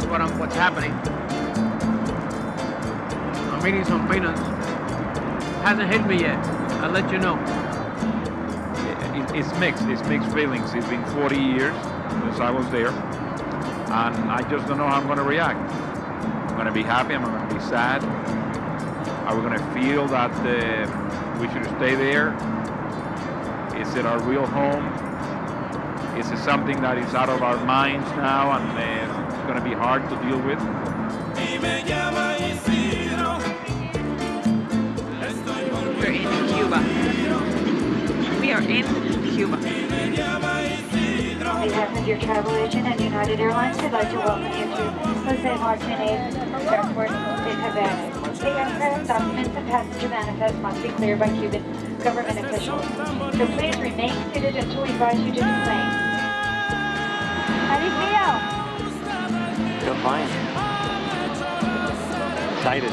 what's happening. I'm eating some peanuts. Hasn't hit me yet. I'll let you know. It's mixed. It's mixed feelings. It's been 40 years since I was there, and I just don't know how I'm going to react. I'm going to be happy. I'm going to be sad. Are we going to feel that we should stay there? Is it our real home? Is it something that is out of our minds now and it's going to be hard to deal with? We're in Cuba. We are in Cuba. On behalf of your travel agent and United Airlines, we'd like to welcome you to Jose Martinez Airport in Havana. The aircraft documents and passenger manifest must be cleared by Cuban government officials. So please remain seated until we advise you to deplane. How do you feel? Feel fine. Excited.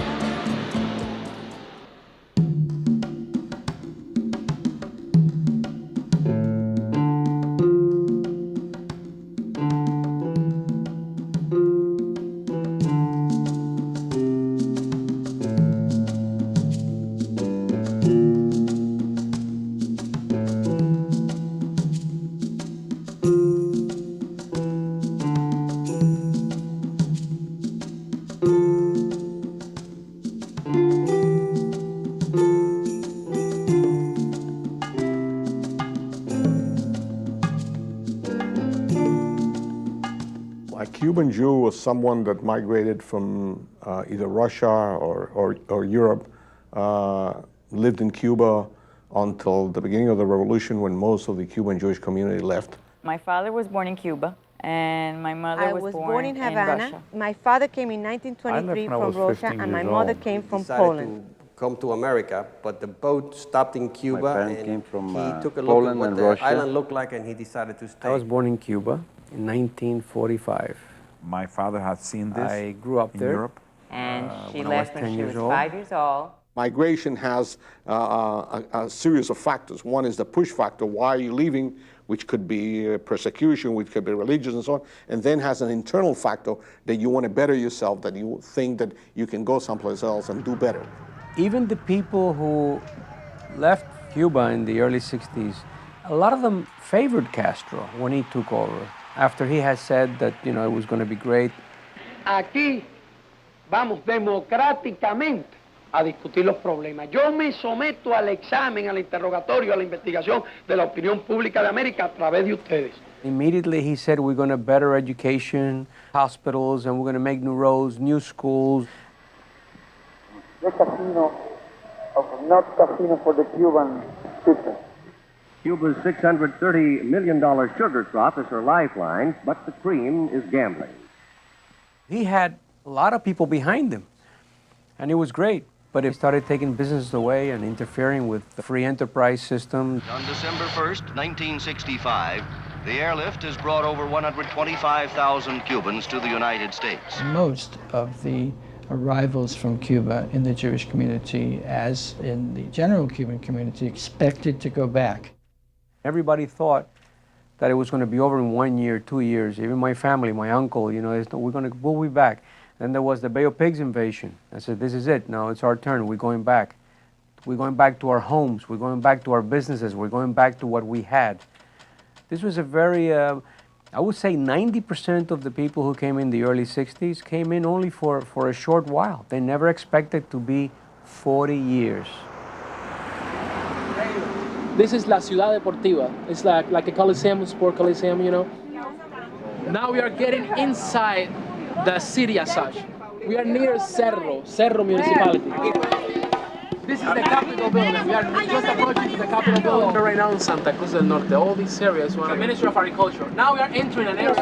A Cuban Jew was someone that migrated from either Russia or Europe, lived in Cuba until the beginning of the revolution when most of the Cuban Jewish community left. My father was born in Cuba, and my mother was born in Havana. Russia. My father came in 1923 from Russia, and my mother came from Poland. Come to America, but the boat stopped in Cuba. My parents and came from he took a look Poland at what and the Russia. island looked like, and he decided to stay. I was born in Cuba in 1945. My father had seen this I grew up in there. Europe. And she when I was left when 10 she years was old. 5 years old. Migration has a series of factors. One is the push factor, why are you leaving, which could be persecution, which could be religious and so on, and then has an internal factor that you want to better yourself, that you think that you can go someplace else and do better. Even the people who left Cuba in the early 60s, a lot of them favored Castro when he took over, after he had said that, you know, it was going to be great. Aquí vamos democráticamente a discutir los problemas. Yo me someto al examen, al interrogatorio, a la investigación de la opinión pública de América a través de ustedes. Immediately he said we're going to better education, hospitals, and we're going to make new roads, new schools. The casino of not casino for the Cuban people. Cuba's $630 million sugar crop is her lifeline, but the cream is gambling. He had a lot of people behind him, and it was great. But he started taking businesses away and interfering with the free enterprise system. On December 1st, 1965, the airlift has brought over 125,000 Cubans to the United States. Most of the arrivals from Cuba in the Jewish community, as in the general Cuban community, expected to go back. Everybody thought that it was going to be over in 1 year, 2 years. Even my family, my uncle, you know, we'll be back. Then there was the Bay of Pigs invasion. I said, this is it. No, it's our turn. We're going back. We're going back to our homes. We're going back to our businesses. We're going back to what we had. This was a very, I would say 90% of the people who came in the early 60s came in only for a short while. They never expected to be 40 years. This is La Ciudad Deportiva. It's like a Coliseum, sport Coliseum, you know. Now we are getting inside the city as such. We are near Cerro Municipality. This is the Capitol building. We are just approaching the Capitol building. We're right now in Santa Cruz del Norte. All these areas are the Ministry of Agriculture. Now we are entering an area.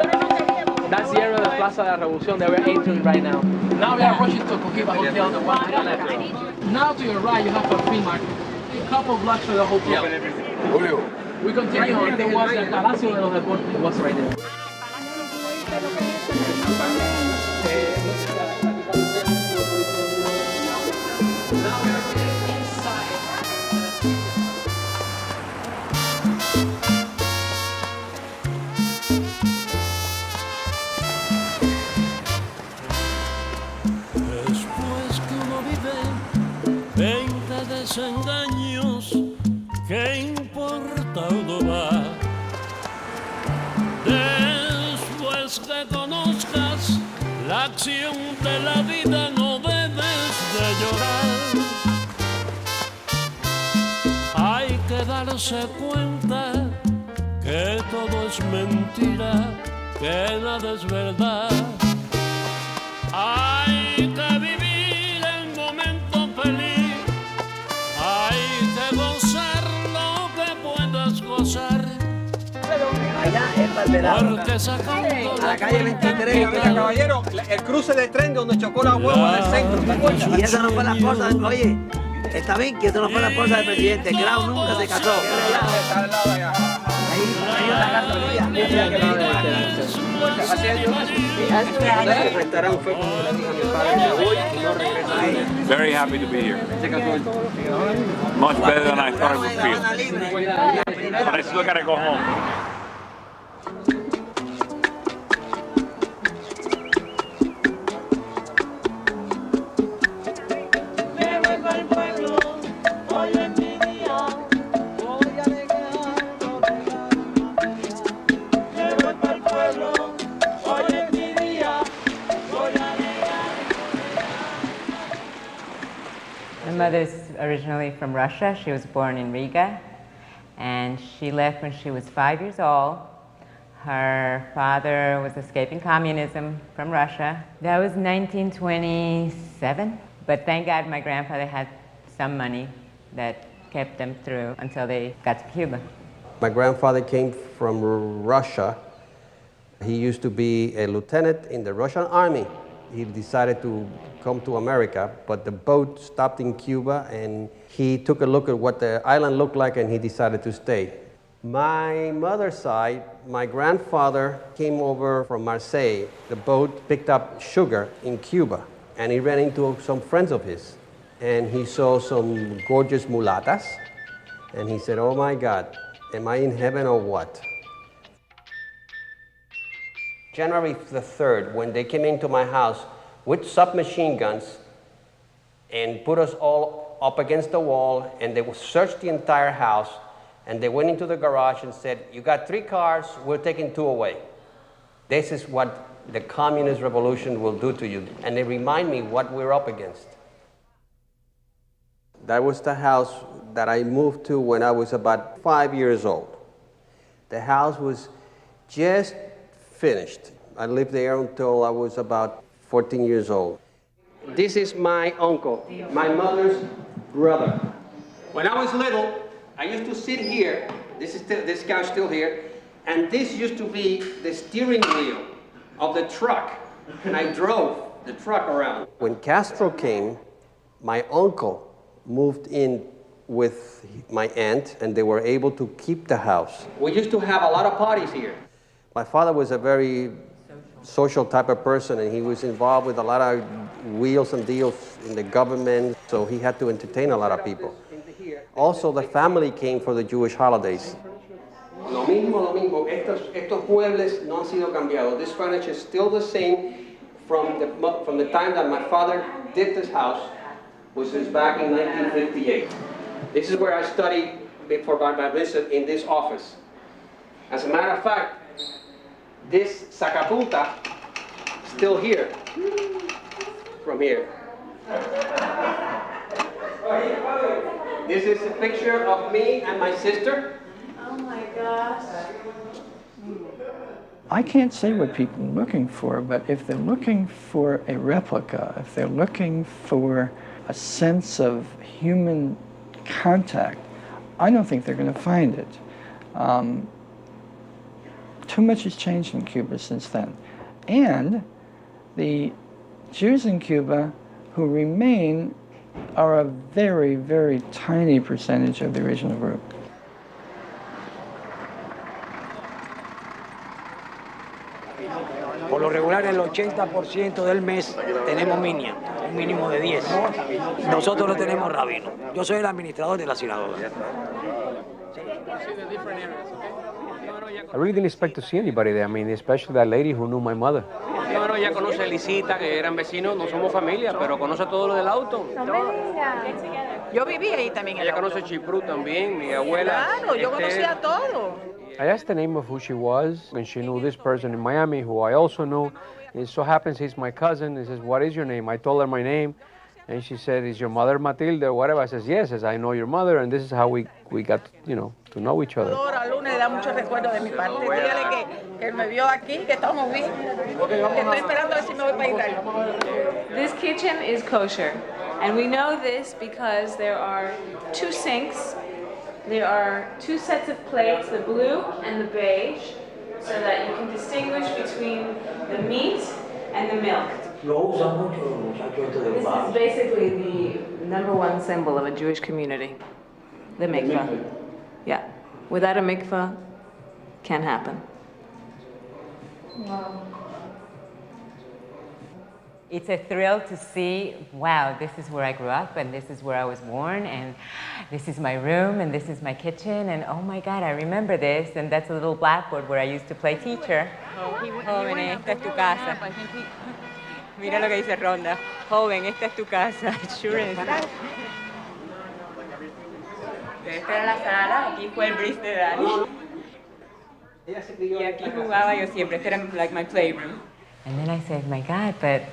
That's the area of the Plaza de la Revolución that we're entering right now. Now we are approaching to Coquiba Hotel, the one to the left. Now to your right, you have a free market. A couple blocks from the hotel. Julio. We continue on. There was the Palacio de los Deportes. It was right there. desengaños, ¿qué importa uno va? Después que conozcas la acción de la vida, no debes de llorar. Hay que darse cuenta que todo es mentira, que nada es verdad. Hay que vivir el momento feliz, hay que gozar lo que puedas gozar. Allá en Valderrama, a la calle 23. Oiga, caballero, el cruce de tren donde chocó la guagua del centro, ¿te acuerdas? Y esa no fue la esposa, oye, está bien que esa no fue la esposa del presidente, Grau nunca se casó. Ahí otra carta tuya. El restaurante fue cuando le dije a mi padre, me voy y no regreso a ella. Very happy to be here. Much better than I thought it would feel. But I still gotta go home. My mother's originally from Russia. She was born in Riga, and she left when she was 5 years old. Her father was escaping communism from Russia. That was 1927, but thank God my grandfather had some money that kept them through until they got to Cuba. My grandfather came from Russia. He used to be a lieutenant in the Russian army. He decided to come to America, but the boat stopped in Cuba and he took a look at what the island looked like and he decided to stay. My mother's side, my grandfather came over from Marseille. The boat picked up sugar in Cuba and he ran into some friends of his and he saw some gorgeous mulatas and he said, oh my God, am I in heaven or what? January the 3rd, when they came into my house with submachine guns and put us all up against the wall, and they searched the entire house, and they went into the garage and said, you got 3 cars, we're taking 2 away. This is what the communist revolution will do to you. And they remind me what we're up against. That was the house that I moved to when I was about 5 years old. The house was just finished. I lived there until I was about 14 years old. This is my uncle, my mother's brother. When I was little, I used to sit here, this couch still here, and this used to be the steering wheel of the truck, and I drove the truck around. When Castro came, my uncle moved in with my aunt, and they were able to keep the house. We used to have a lot of parties here. My father was a very social type of person, and he was involved with a lot of wheels and deals in the government, so he had to entertain a lot of people. Also, the family came for the Jewish holidays. Lo mismo. Estos muebles no han sido cambiados. This furniture is still the same from the time that my father did this house, which is back in 1958. This is where I studied before my visit in this office. As a matter of fact, this sacapunta is still here, from here. This is a picture of me and my sister. Oh my gosh. I can't say what people are looking for, but if they're looking for a replica, if they're looking for a sense of human contact, I don't think they're going to find it. Too much has changed in Cuba since then. And the Jews in Cuba who remain are a very, very tiny percentage of the original group. Por lo regular, el 80% del mes tenemos minia, un mínimo de 10. Nosotros no tenemos rabino. Yo soy el administrador de la sinagoga. I really didn't expect to see anybody there. I mean, especially that lady who knew my mother. Bueno, ella conoce a Elisita, que eran vecinos, no somos familia, pero conoce todo lo del auto. No me digas. Yo viví ahí también. Ella conoce Chiprú también, mi abuela. Claro, yo conocía todo. I asked the name of who she was, and she knew this person in Miami who I also knew. It so happens he's my cousin. He says, what is your name? I told her my name, and she said, is your mother Matilde or whatever? I says, yes, I says, I know your mother, and this is how we got, you know, to know each other. Ahora, lunes, da muchos recuerdos de mi parte. Dígale que él me vio aquí, que estamos bien. Que estoy esperando a ver si me voy para Italia. This kitchen is kosher, and we know this because there are 2 sinks. There are 2 sets of plates, the blue and the beige, so that you can distinguish between the meat and the milk. This is basically the #1 symbol of a Jewish community, the mikvah. Yeah, without a mikvah, can't happen. Wow. It's a thrill to see, wow, this is where I grew up, and this is where I was born, and this is my room, and this is my kitchen, and oh my God, I remember this, and that's a little blackboard where I used to play teacher. Joven, esta es tu casa. Mira lo que dice Rhonda. Joven, esta es tu casa. Sure is. Esta era la sala, aquí fue el bris de Dani. Y aquí jugaba yo siempre. Este era like my playroom. And then I said, my God, but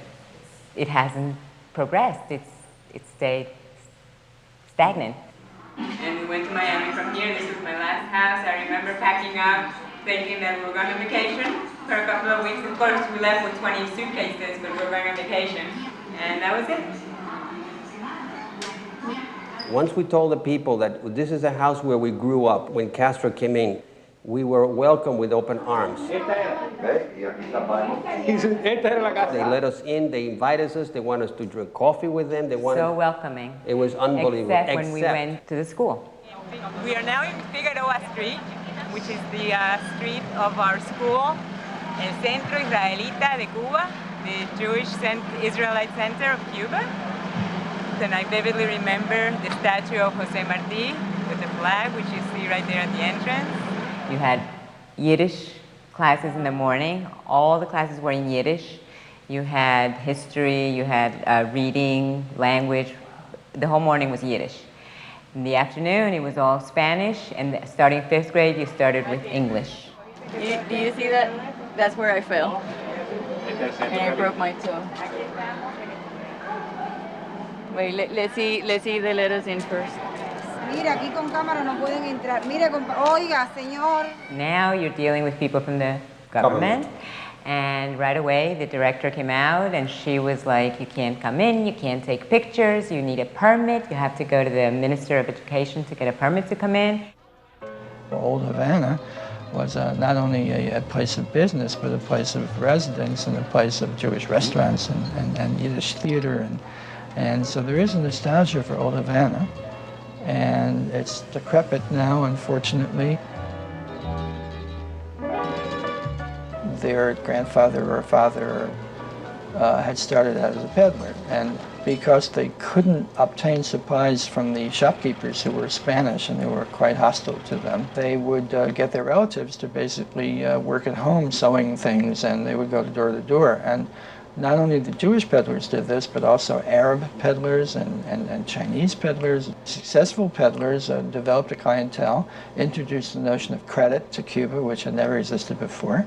it hasn't progressed. It's stayed stagnant. And we went to Miami from here. This was my last house. I remember packing up, thinking that we were going on vacation for a couple of weeks. Of course, we left with 20 suitcases, but we were going on vacation. And that was it. Once we told the people that this is a house where we grew up, when Castro came in, we were welcomed with open arms. They let us in, they invited us, they wanted us to drink coffee with them. They wanted, so welcoming. It was unbelievable. Except when we went to the school. We are now in Figueroa Street, which is the street of our school, El Centro Israelita de Cuba, the Jewish Israelite Center of Cuba. And I vividly remember the statue of Jose Marti with the flag, which you see right there at the entrance. You had Yiddish classes in the morning. All the classes were in Yiddish. You had history, you had reading, language. The whole morning was Yiddish. In the afternoon, it was all Spanish, and starting 5th grade, you started with English. Do you see that? That's where I fell. And I broke my toe. Wait, let's see the letters in first. Mira, aquí con cámara no pueden entrar. Mire, oiga, señor. Now you're dealing with people from the government. And right away, the director came out, and she was like, you can't come in, you can't take pictures, you need a permit, you have to go to the Minister of Education to get a permit to come in. Old Havana was not only a place of business, but a place of residence and a place of Jewish restaurants and Yiddish theater. And so there is a nostalgia for Old Havana. And it's decrepit now, unfortunately. Their grandfather or father had started out as a peddler, and because they couldn't obtain supplies from the shopkeepers who were Spanish and who were quite hostile to them, they would get their relatives to basically work at home sewing things, and they would go door to door. And not only the Jewish peddlers did this, but also Arab peddlers and Chinese peddlers. Successful peddlers developed a clientele, introduced the notion of credit to Cuba, which had never existed before,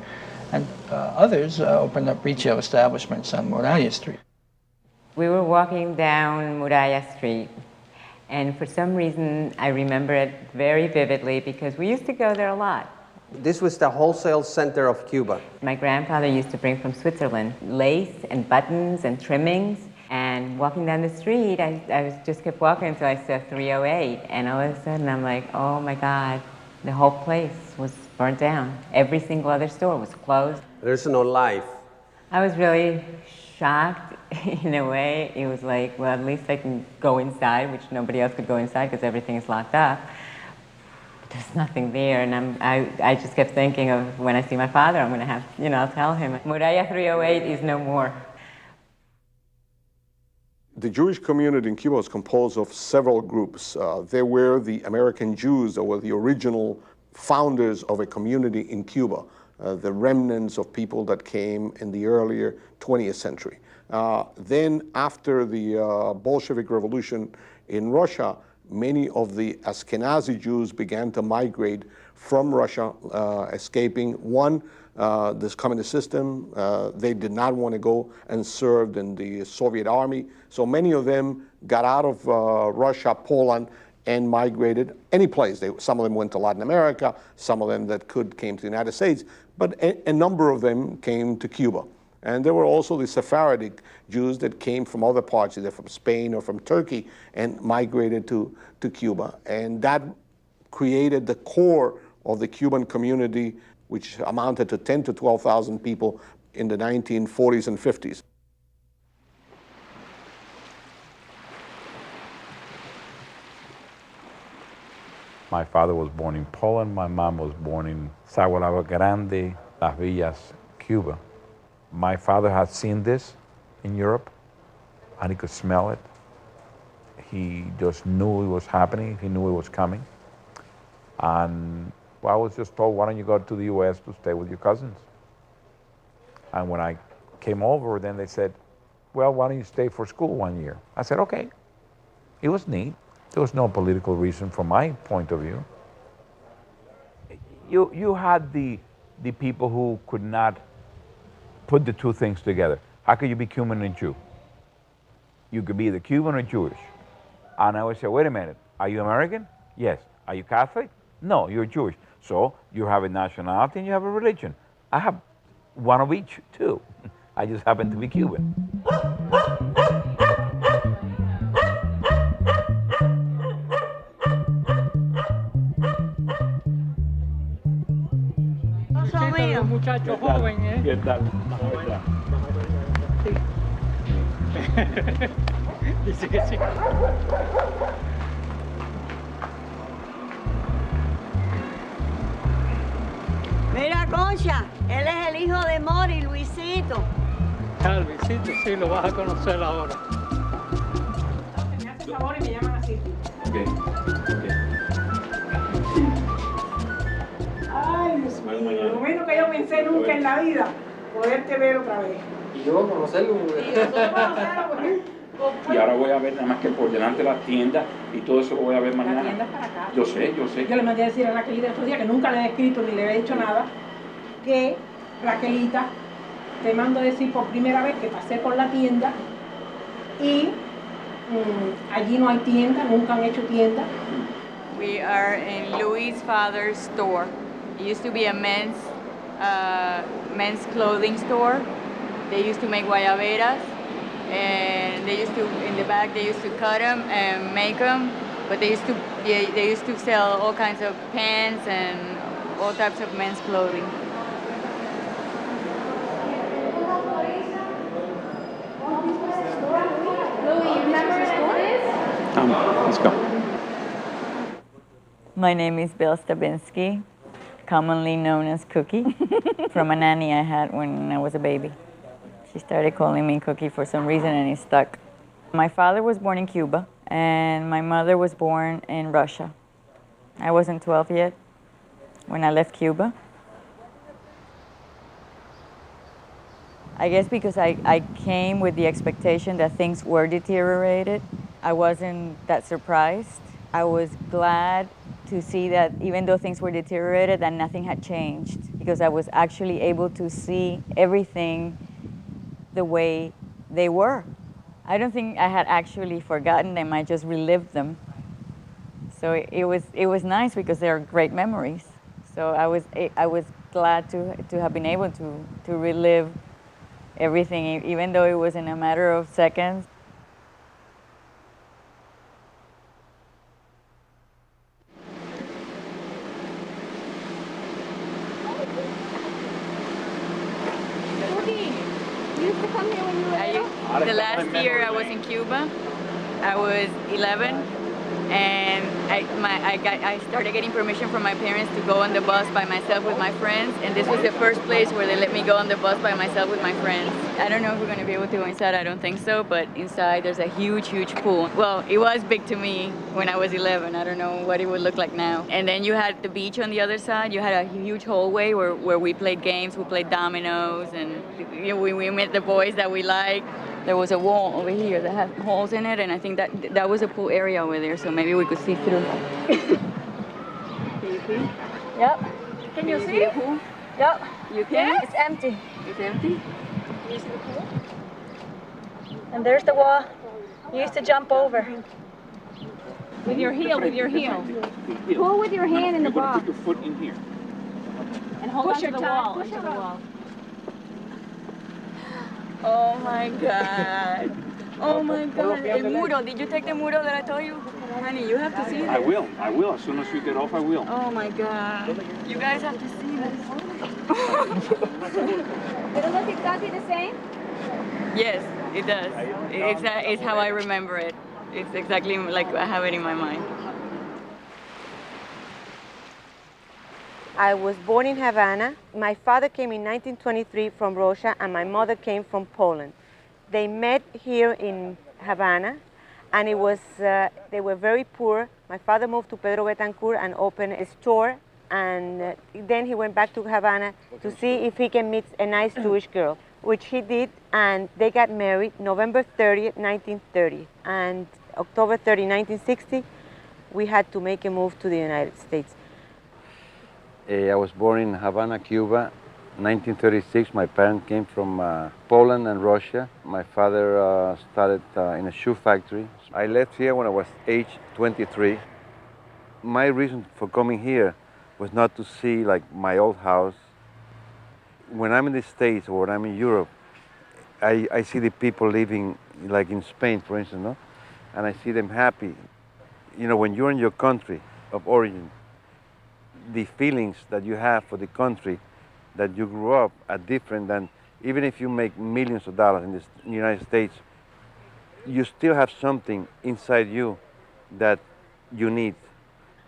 and others opened up retail establishments on Muralla Street. We were walking down Muralla Street, and for some reason I remember it very vividly because we used to go there a lot. This was the wholesale center of Cuba. My grandfather used to bring from Switzerland lace and buttons and trimmings. And walking down the street, I just kept walking until I saw 308. And all of a sudden, I'm like, oh my God, the whole place was burnt down. Every single other store was closed. There's no life. I was really shocked in a way. It was like, well, at least I can go inside, which nobody else could go inside because everything is locked up. There's nothing there, and I just kept thinking of when I see my father, I'm going to have, I'll tell him, Muralla 308 is no more. The Jewish community in Cuba was composed of several groups. There were the American Jews that were the original founders of a community in Cuba. the remnants of people that came in the earlier 20th century. Then after the Bolshevik Revolution in Russia, many of the Ashkenazi Jews began to migrate from Russia, escaping this communist system. They did not want to go and serve in the Soviet army. So many of them got out of Russia, Poland, and migrated any place. Some of them went to Latin America, some of them that came to the United States, but a number of them came to Cuba. And there were also the Sephardic Jews that came from other parts, either from Spain or from Turkey, and migrated to Cuba. And that created the core of the Cuban community, which amounted to 10,000 to 12,000 people in the 1940s and 50s. My father was born in Poland. My mom was born in Sagualagua Grande, Las Villas, Cuba. My father had seen this in Europe, and he could smell it. He just knew it was happening. He knew it was coming. And well, I was just told, why don't you go to the U.S. to stay with your cousins? And when I came over, then they said, well, why don't you stay for school 1 year? I said, okay. It was neat. There was no political reason from my point of view. You had the people who could not put the two things together. How could you be Cuban and Jew? You could be either Cuban or Jewish. And I would say, wait a minute, are you American? Yes. Are you Catholic? No, you're Jewish. So you have a nationality and you have a religion. I have one of each, too. I just happen to be Cuban. Muchacho joven, ¿eh? ¿Qué tal? Dice que sí. Mira, Concha, él es el hijo de Mori, Luisito. Ah, Luisito, sí, lo vas a conocer ahora. Me hace favor y me llaman así. Okay. Ay, Dios mío, lo menos que yo pensé nunca en la vida, poderte ver otra vez. Y yo conocerlo. Y ahora voy a ver nada más que por delante de la tienda y todo eso lo voy a ver mañana. La tienda es para acá. Yo sé. Yo le mandé a decir a Raquelita estos días que nunca le he escrito ni le he dicho nada, que Raquelita, te mando a decir por primera vez que pasé por la tienda y allí no hay tienda, nunca han hecho tienda. We are in Louis' father's store. It used to be a men's clothing store. They used to make guayaberas, and they used to, in the back, they used to cut them and make them. But they used to sell all kinds of pants and all types of men's clothing. Let's go. My name is Bill Stabinsky, commonly known as Cookie, from a nanny I had when I was a baby. She started calling me Cookie for some reason and it stuck. My father was born in Cuba and my mother was born in Russia. I wasn't 12 yet when I left Cuba. I guess because I came with the expectation that things were deteriorated, I wasn't that surprised. I was glad to see that even though things were deteriorated, that nothing had changed, because I was actually able to see everything the way they were. I don't think I had actually forgotten them, I just relived them. So it was nice because they are great memories. So I was glad to have been able to relive everything, even though it was in a matter of seconds. The last year I was in Cuba, I was 11, And I started getting permission from my parents to go on the bus by myself with my friends, and this was the first place where they let me go on the bus by myself with my friends. I don't know if we're going to be able to go inside, I don't think so, but inside there's a huge, huge pool. Well, it was big to me when I was 11. I don't know what it would look like now. And then you had the beach on the other side. You had a huge hallway where we played games, we played dominoes, and we met the boys that we liked. There was a wall over here that had holes in it, and I think that was a pool area over there, so maybe we could see through. Can you see? Yep. Can you see the pool? Yep. You can? Yes. It's empty. It's empty? Can you see the pool? And there's the wall. You used to jump over. With your heel, with your heel. Pull with your hand in the ball. Put your foot in here. And hold on to the wall. Push the wall. Oh my God. Oh my God. El muro. Did you take the muro that I told you? Honey, you have to see this. I will. As soon as we get off, I will. Oh my God. You guys have to see this. Does it look exactly the same? Yes, it does. It's how I remember it. It's exactly like I have it in my mind. I was born in Havana. My father came in 1923 from Russia, and my mother came from Poland. They met here in Havana, and it was they were very poor. My father moved to Pedro Betancourt and opened a store, and then he went back to Havana to see if he can meet a nice Jewish girl, which he did, and they got married November 30th, 1930. And October 30, 1960, we had to make a move to the United States. I was born in Havana, Cuba, 1936. My parents came from Poland and Russia. My father started in a shoe factory. I left here when I was age 23. My reason for coming here was not to see like my old house. When I'm in the States or when I'm in Europe, I see the people living like in Spain, for instance, no? And I see them happy. You know, when you're in your country of origin, the feelings that you have for the country that you grew up are different than, even if you make millions of dollars in the United States, you still have something inside you that you need.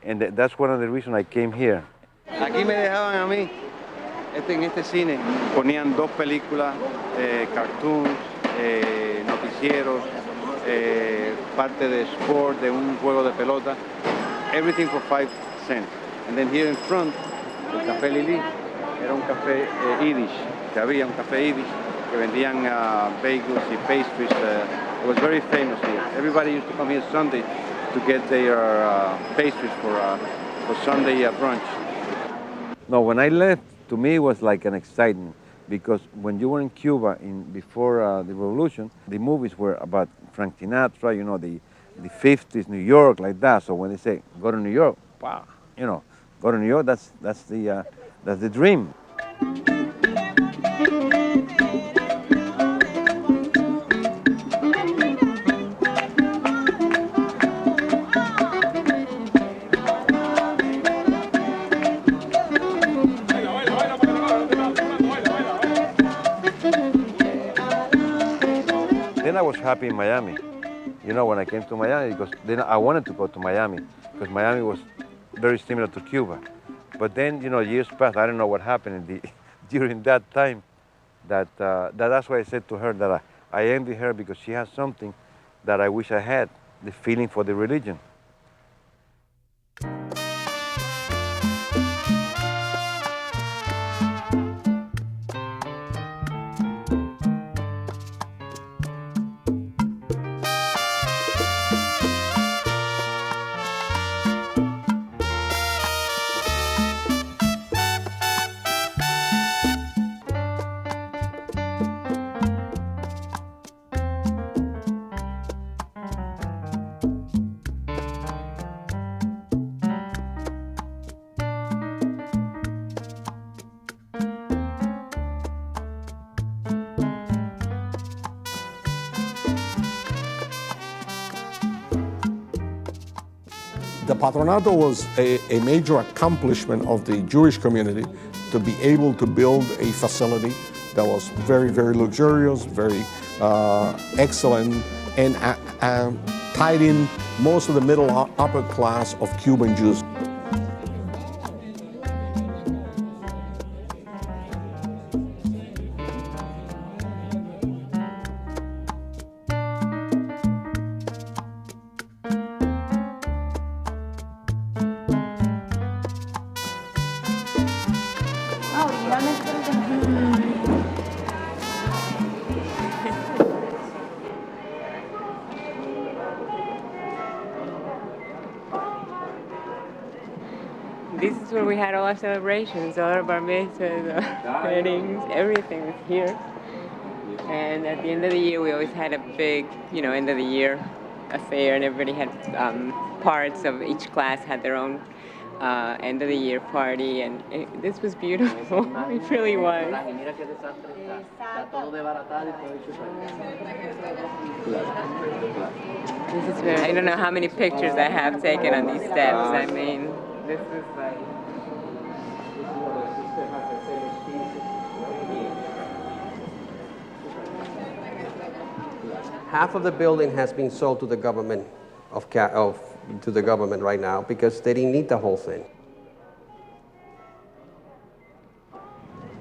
And that's one of the reasons I came here. Aquí me dejaban a mí, en este cine, ponían dos películas, cartoons, noticieros, parte de sport, de un juego de pelota, everything for 5 cents. And then here in front, el Café Lili, era un café Yiddish, que había un café Yiddish, que vendían bagels y pastries. It was very famous here. Everybody used to come here Sunday to get their pastries for Sunday brunch. No, when I left, to me it was like an excitement, because when you were in Cuba before the revolution, the movies were about Frank Sinatra, you know, the 50s, New York, like that. So when they say, go to New York, wow, you know, go to New York, that's the dream. Then I was happy in Miami. You know, when I came to Miami, because then I wanted to go to Miami, because Miami was very similar to Cuba. But then, you know, years passed. I don't know what happened during that time. That's why I said to her that I envy her, because she has something that I wish I had, the feeling for the religion. The Patronato was a major accomplishment of the Jewish community to be able to build a facility that was very, very luxurious, very excellent, and tied in most of the middle upper class of Cuban Jews. This is where we had all our celebrations, all of our mitzvahs, weddings, everything was here. And at the end of the year, we always had a big, end of the year affair, and everybody had parts of each class had their own end of the year party, and this was beautiful. It really was. This is very, I don't know how many pictures I have taken on these steps. I mean, this is like... Half of the building has been sold to the government to the government right now because they didn't need the whole thing.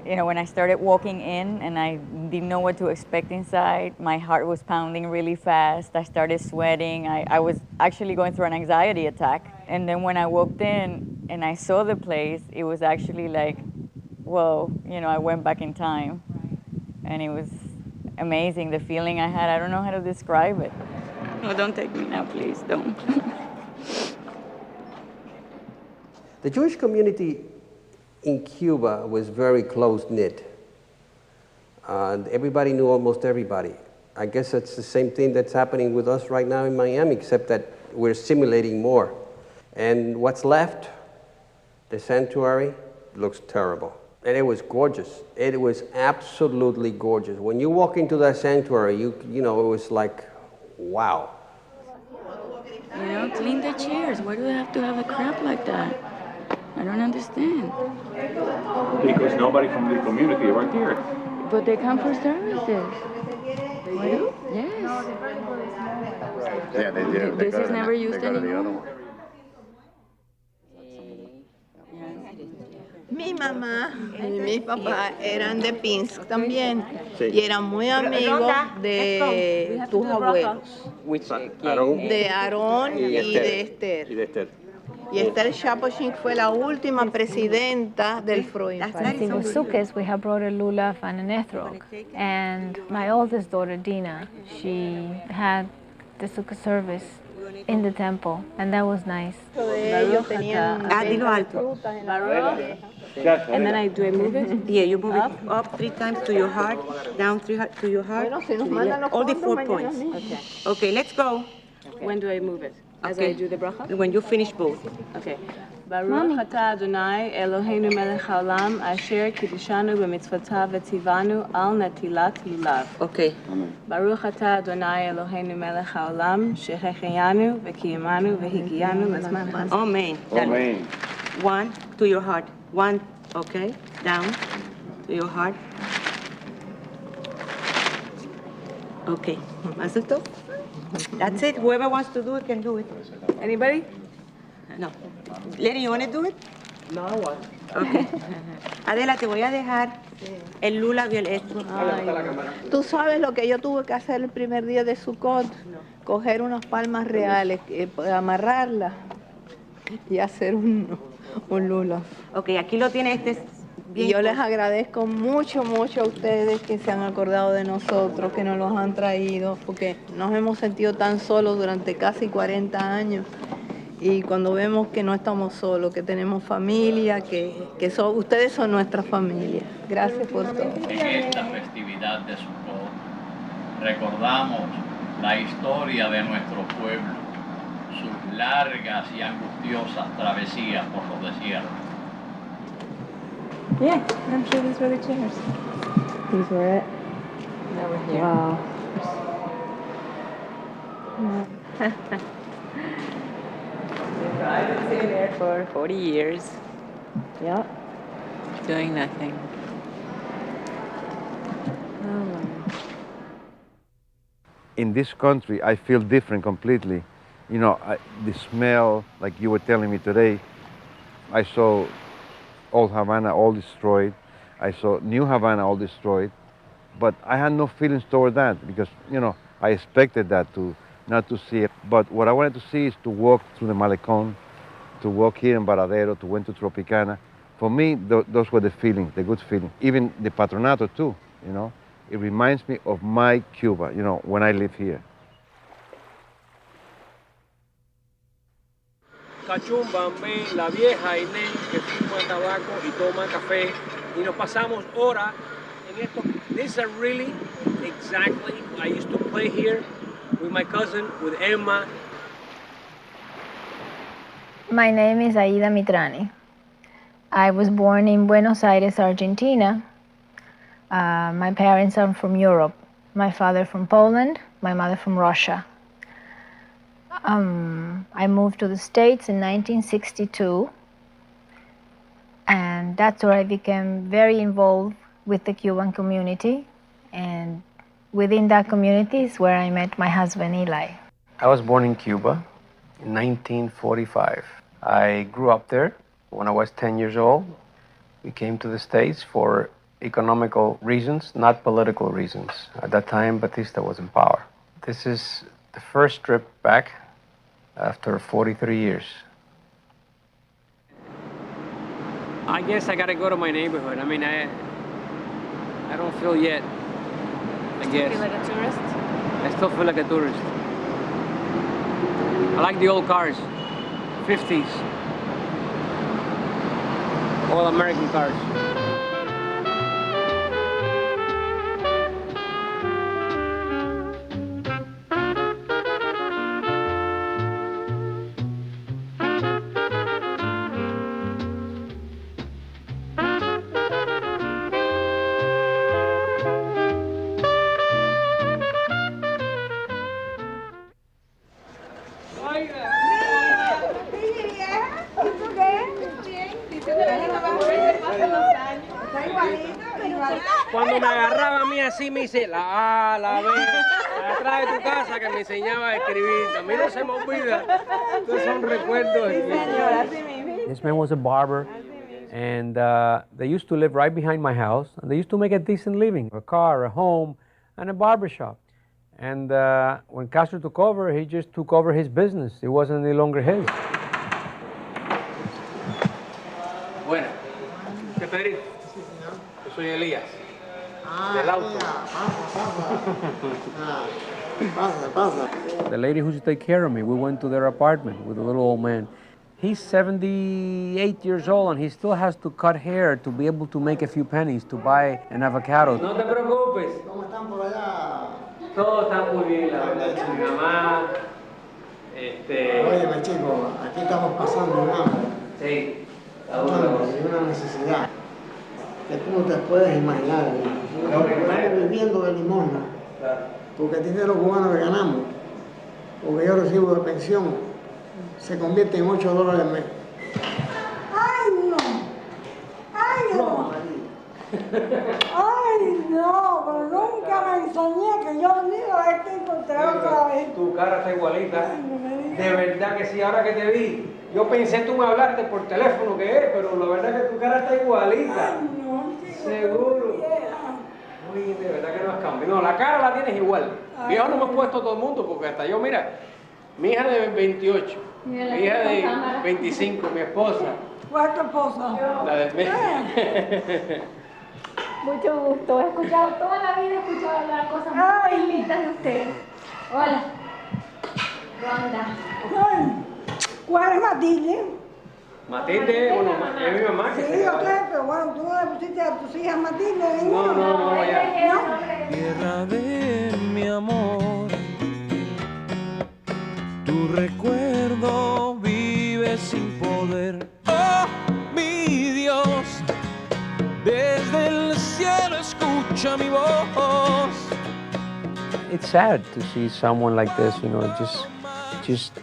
When I started walking in and I didn't know what to expect inside, my heart was pounding really fast. I started sweating. I was actually going through an anxiety attack. And then when I walked in and I saw the place, it was actually like, whoa, I went back in time. And it was amazing, the feeling I had. I don't know how to describe it. No, don't take me now, please, don't. The Jewish community in Cuba was very close-knit. Everybody knew almost everybody. I guess it's the same thing that's happening with us right now in Miami, except that we're simulating more. And what's left, the sanctuary, looks terrible. And it was gorgeous. It was absolutely gorgeous. When you walk into that sanctuary, it was like, wow. Clean the chairs. Why do they have to have a crap like that? I don't understand. Because nobody from the community right here. But they come for services. What do? Yes. Yeah, they do. This is never used anymore. Mi mamá y mi papá eran de Pinsk también y eran muy amigos de tus abuelos, de Aarón y de Esther. Y Esther Shaposhnik fue la última presidenta del Freud. In Sukkot, we have brought a lulav and an ethrog. And my oldest daughter, Dina, she had the Sukkot service in the temple, and that was nice. Dilo alto. And then do I move it? Yeah, you move it up 3 times to your heart, down 3 to your heart. All the 4 points. Okay, let's go. When do I move it? As I do the bracha? When you finish both. Okay. Baruch atah Adonai Eloheinu melech haolam asher kiddishanu b'mitzvotav v'tzivanu al netilat lulav. Okay. Baruch atah Adonai Eloheinu melech haolam shehecheyanu v'kiyamanu v'higiyanu l'zman hazeh. Amen. Amen. 1 to your heart. 1, okay, down to your heart. Okay. That's it. Whoever wants to do it can do it. Anybody? No. Lenny, you want to do it? No, I want. Okay. Adela, te voy a dejar el lulav y el esto. Tú sabes lo que yo tuve que hacer el primer día de Sukkot. Coger unas palmas reales, amarrarlas y hacer un lulav. Ok, aquí lo tiene Y yo les agradezco mucho, mucho a ustedes que se han acordado de nosotros, que nos los han traído, porque nos hemos sentido tan solos durante casi 40 años. Y cuando vemos que no estamos solos, que tenemos familia, ustedes son nuestra familia. Gracias por todo. En esta festividad de Sukkot recordamos la historia de nuestro pueblo, sus largas y angustiosas travesías por los desiertos. Yeah, I'm sure these were the chairs. These were it? That was here. Wow. I've been sitting there for 40 years. Yep. Doing nothing. In this country, I feel different completely. You know, the smell, like you were telling me today, I saw old Havana all destroyed. I saw new Havana all destroyed. But I had no feelings toward that because, you know, I expected that not to see it. But what I wanted to see is to walk through the Malecón, to walk here in Varadero, to went to Tropicana. For me, those were the feelings, the good feelings. Even the Patronato too, you know. It reminds me of my Cuba, you know, when I live here. Cachumba, me, la vieja Inés que fuma tabaco y toma café y nos pasamos horas en esto. These are really exactly, I used to play here with my cousin, with Emma. My name is Aida Mitrani. I was born in Buenos Aires, Argentina. My parents are from Europe. My father from Poland, my mother from Russia. I moved to the States in 1962, and that's where I became very involved with the Cuban community, and within that community is where I met my husband, Eli. I was born in Cuba in 1945. I grew up there. When I was 10 years old, we came to the States for economical reasons, not political reasons. At that time, Batista was in power. This is the first trip back after 43 years. I guess I gotta go to my neighborhood. I mean, I don't feel yet, I guess. Feel like a tourist? I still feel like a tourist. I like the old cars, 50s. All American cars. Cuando me agarraba a mí así me dice la A, la B, atrás de tu casa que me enseñaba a escribir. A mí no se me olvida. Estos son recuerdos. This man was a barber, and they used to live right behind my house, and they used to make a decent living, a car, a home, and a barber shop. And when Castro took over, he just took over his business. It wasn't any longer his. Bueno, ¿qué pedir? Yo soy Elías, del auto. The lady who used to take care of me, we went to their apartment with a little old man. He's 78 years old and he still has to cut hair to be able to make a few pennies to buy an avocado. No te preocupes. ¿Cómo están por allá? Todo está muy bien, la verdad. Mi mamá, Óyeme, chico, aquí estamos pasando un hambre. Sí. Hay una necesidad que tú no te puedes imaginar. Estamos viviendo de limosna. Porque el dinero cubano que ganamos, porque yo recibo de pensión, se convierte en $8 al mes. ¡Ay, no! ¡Ay, no! ¡Ay, no! Pero nunca me enseñé que yo digo este encontré otra vez. Tu cara está igualita. De verdad que sí, ahora que te vi. Yo pensé tú me hablaste por teléfono que es, pero la verdad que tu cara está igualita. Ay, no, chico, seguro. Oye, de verdad que no has cambiado. No, la cara la tienes igual. Viejo no me he puesto todo el mundo, porque hasta yo, mira, mi hija de 28, mi hija de 25, mi esposa. ¿Cuál es tu esposa? La de Mucho gusto. He escuchado toda la vida, he escuchado hablar cosas muy lindas de ustedes. Hola. Rhonda. Ay, ¿cuál es Matilde? Matilde, bueno, es mi mamá que sí, se yo sé, pero bueno, tú no le pusiste a tus hijas Matilde, no, ya. ¿No? Tierra de mi amor, tu recuerdo vive sin poder. Oh, mi Dios, desde el cielo escucha mi voz. It's sad to see someone like this, you know, just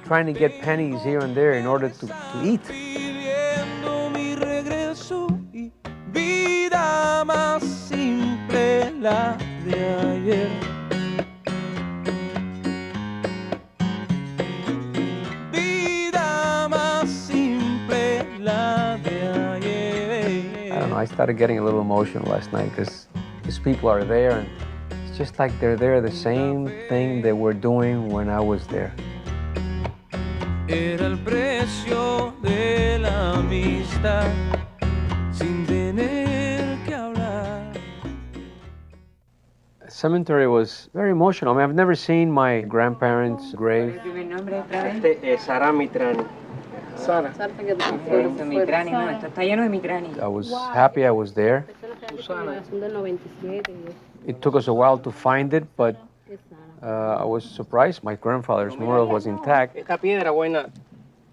trying to get pennies here and there in order to eat. Pidiendo mi regreso y vida más simple la de ayer. started getting a little emotional last night because these people are there and it's just like they're there, the same thing they were doing when I was there. Era el precio de la amistad sin tener que hablar. Cemetery was very emotional. I mean, I've never seen my grandparents' grave. Sara Mitrani. Sara. Mitrani, no, esto está lleno de mitrani. I was happy I was there. It took us a while to find it, but I was surprised. My grandfather's memorial was intact. Esta piedra, buena.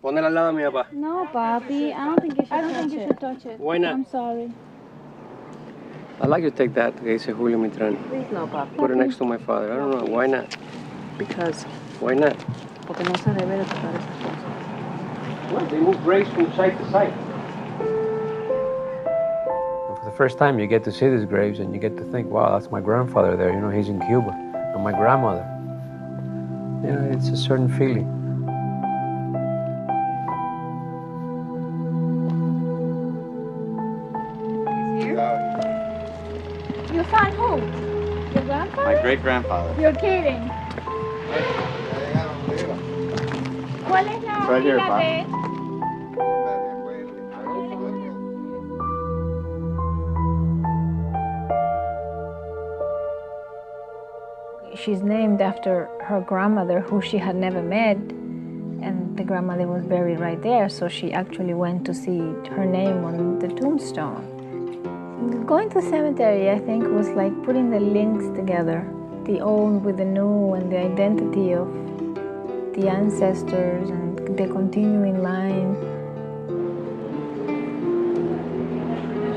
Ponela al lado de mi papá. No, papi, I don't think you should touch it. Why not? I'm sorry. I'd like to take that, que dice Julio Mitrani. Please no, papi. Put it next to my father. I don't know. Why not? Because. Why not? Porque no se debe de tocar esas cosas. Well, they move graves from site to site. For the first time, you get to see these graves and you get to think, wow, that's my grandfather there. You know, he's in Cuba. And my grandmother. You know, it's a certain feeling. You found who? Your grandfather? My great-grandfather. You're kidding. ¿Cuál es la Right here, fila Pa. de...? She's named after her grandmother, who she had never met, and the grandmother was buried right there, so she actually went to see her name on the tombstone. Going to the cemetery, I think, was like putting the links together, the old with the new, and the identity of the ancestors and the continuing line.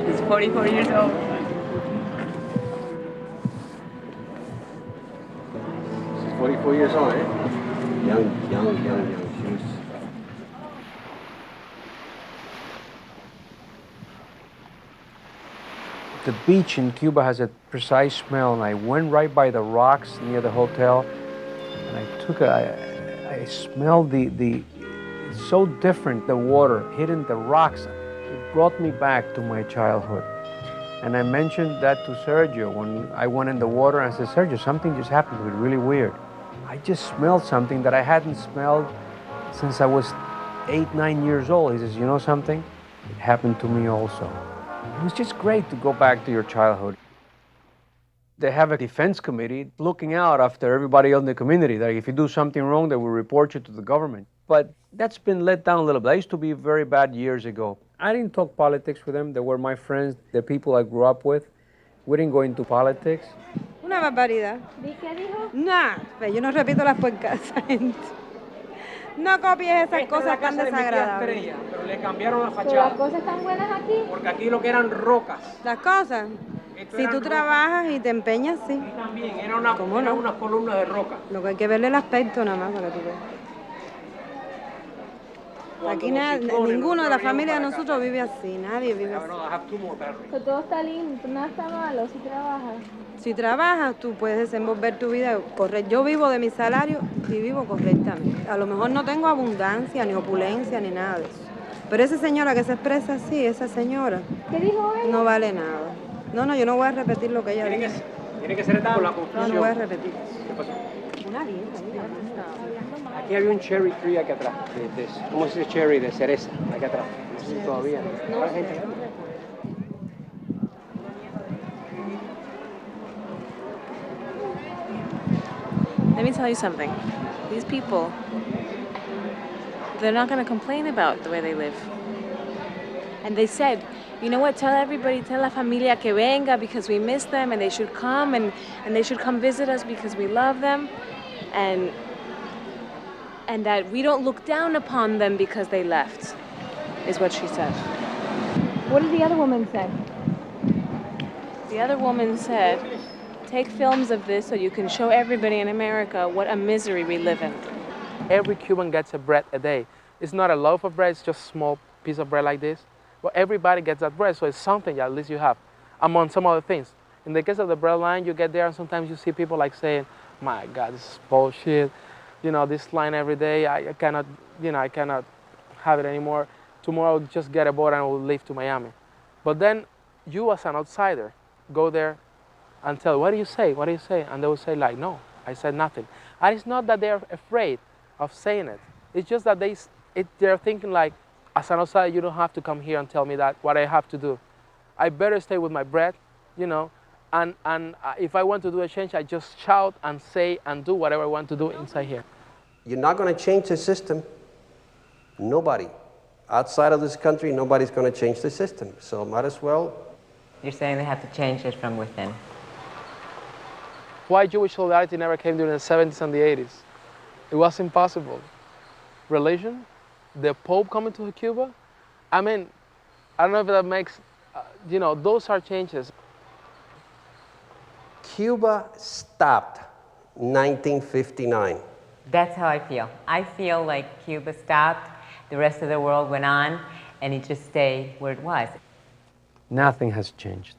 She's 44 years old. She's 44 years old, eh? Young. She was. The beach in Cuba has a precise smell, and I went right by the rocks near the hotel, and I smelled it's so different, the water hitting the rocks. It brought me back to my childhood. And I mentioned that to Sergio when I went in the water, and I said, Sergio, something just happened, it was really weird. I just smelled something that I hadn't smelled since I was 8, 9 years old. He says, you know something? It happened to me also. It was just great to go back to your childhood. They have a defense committee looking out after everybody else in the community, that if you do something wrong, they will report you to the government. But that's been let down a little bit. That used to be very bad years ago. I didn't talk politics with them. They were my friends, the people I grew up with. We didn't go into politics. Una barbaridad. ¿Qué dijo? Nah, pues yo no repito las puercas. No copies esas cosas tan desagradables. Pero le cambiaron la ¿Pero fachada. las cosas están buenas aquí? Porque aquí lo que eran rocas. Las cosas. Si tú trabajas y te empeñas, sí. También eran unas columnas de roca. Lo que hay que verle el aspecto nada más para que tú veas. Aquí ninguno de la familia de nosotros vive así, nadie vive así. Que todo está lindo, nada está malo si trabajas. Si trabajas, tú puedes desenvolver tu vida correcta. Yo vivo de mi salario y vivo correctamente. A lo mejor no tengo abundancia, ni opulencia, ni nada de eso. Pero esa señora que se expresa así, esa señora, ¿Qué dijo ella? no vale nada. No, yo no voy a repetir lo que ella dijo. Tiene que ser por la confusión. No voy a repetir. ¿Qué pasó? Una vieja, Aquí había un cherry tree aquí atrás. ¿Cómo se dice cherry? De cereza, aquí atrás. No sé si todavía. No. Hay gente. Let me tell you something. These people, they're not going to complain about the way they live. And they said, you know what, tell everybody, tell la familia que venga because we miss them and they should come and they should come visit us because we love them. And that we don't look down upon them because they left, is what she said. What did the other woman say? The other woman said, take films of this so you can show everybody in America what a misery we live in. Every Cuban gets a bread a day. It's not a loaf of bread, it's just a small piece of bread like this. But everybody gets that bread, so it's something that at least you have, among some other things. In the case of the bread line, you get there and sometimes you see people like saying, my God, this is bullshit. You know, this line every day, I cannot have it anymore. Tomorrow I'll just get a boat and I will leave to Miami. But then you as an outsider go there and tell, what do you say? What do you say? And they will say like, no, I said nothing. And it's not that they're afraid of saying it. It's just that they're thinking like, as an outsider, you don't have to come here and tell me that what I have to do. I better stay with my bread, you know, and if I want to do a change, I just shout and say and do whatever I want to do inside here. You're not going to change the system. Nobody. Outside of this country, nobody's going to change the system. So might as well. You're saying they have to change it from within. Why Jewish solidarity never came during the 70s and the 80s? It was impossible. Religion, the Pope coming to Cuba, I mean, I don't know if that makes, you know, those are changes. Cuba stopped 1959. That's how I feel. I feel like Cuba stopped, the rest of the world went on, and it just stayed where it was. Nothing has changed.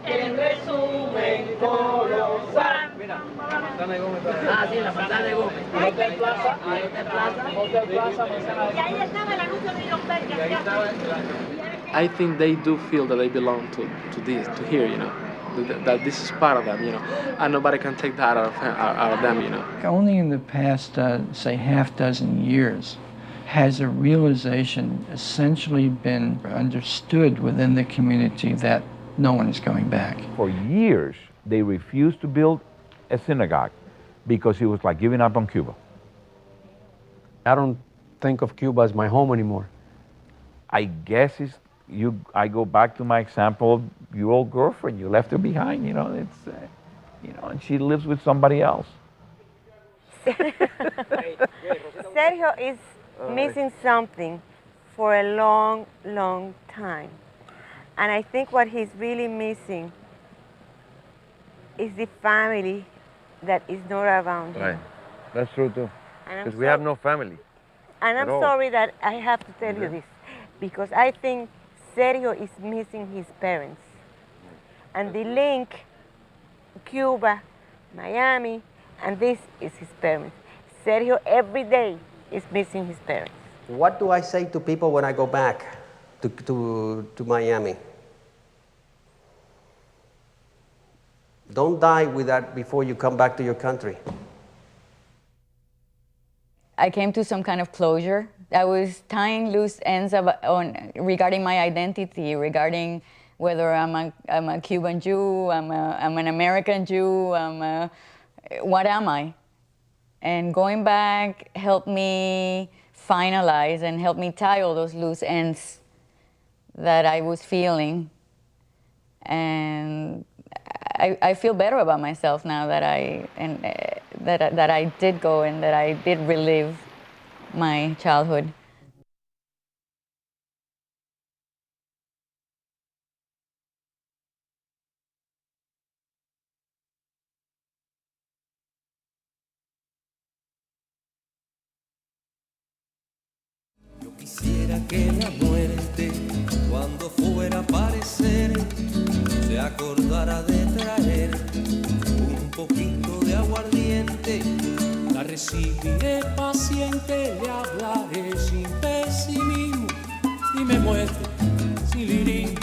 En resumen, colosal. Ah, sí, la manzana de Gómez. Hotel Plaza, Hotel Plaza, manzana de Gómez. Y ahí estaba el anuncio de John Berger. I think they do feel that they belong to this, to here, you know, that this is part of them, you know, and nobody can take that out of them, you know. Only in the past, say, half dozen years, has a realization essentially been understood within the community that no one is going back. For years, they refused to build a synagogue because it was like giving up on Cuba. I don't think of Cuba as my home anymore. I guess I go back to my example of your old girlfriend. You left her behind, you know, it's, you know, and she lives with somebody else. Sergio is missing something for a long, long time. And I think what he's really missing is the family that is not around him. Right, that's true too. Because we so- have no family. And I'm at all. sorry that I have to tell you this, because I think Sergio is missing his parents. And the link, Cuba, Miami, and this is his parents. Sergio every day is missing his parents. What do I say to people when I go back to Miami? Don't die with that before you come back to your country. I came to some kind of closure. I was tying loose ends regarding my identity, regarding whether I'm a Cuban Jew, I'm an American Jew, what am I? And going back helped me finalize and help me tie all those loose ends that I was feeling. And I feel better about myself now that that I did go and that I did relive my childhood. Quisiera que la muerte, cuando fuera a aparecer, se acordara de traer un poquito de aguardiente. La recibiré paciente, le hablaré sin pesimismo y me muestre sin lirismo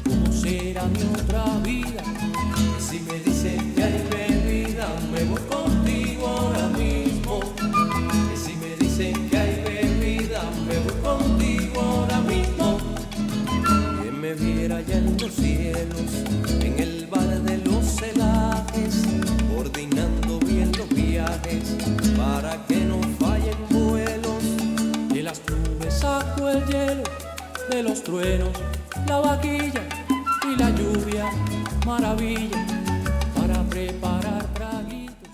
cómo será mi otra vida. Y si me dicen que hay bebida, me voy contigo ahora mismo. Y si me dicen que hay bebida, me voy contigo ahora mismo. Quien me viera allá en los cielos, en el bar de los celajes, coordinando bien los viajes para que no fallen vuelos. Y en las nubes saco el hielo de los truenos, la vaquilla y la lluvia, maravilla para preparar traguitos.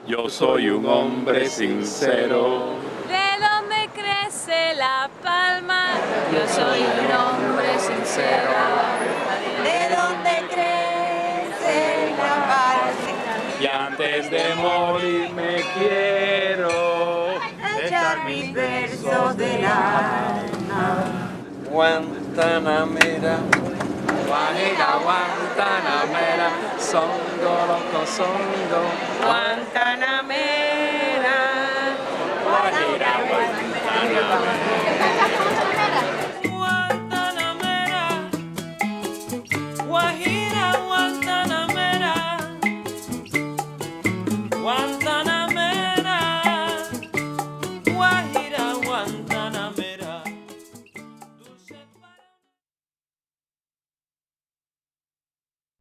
Yo soy un hombre sincero. ¿De dónde crece la palma? Yo soy un hombre sincero. ¿De dónde crece la palma? Y antes de morir me quiero echar mis versos del alma. Guantanamera, Guajira, Guantanamera, songo, loco, songo. Guantanamera.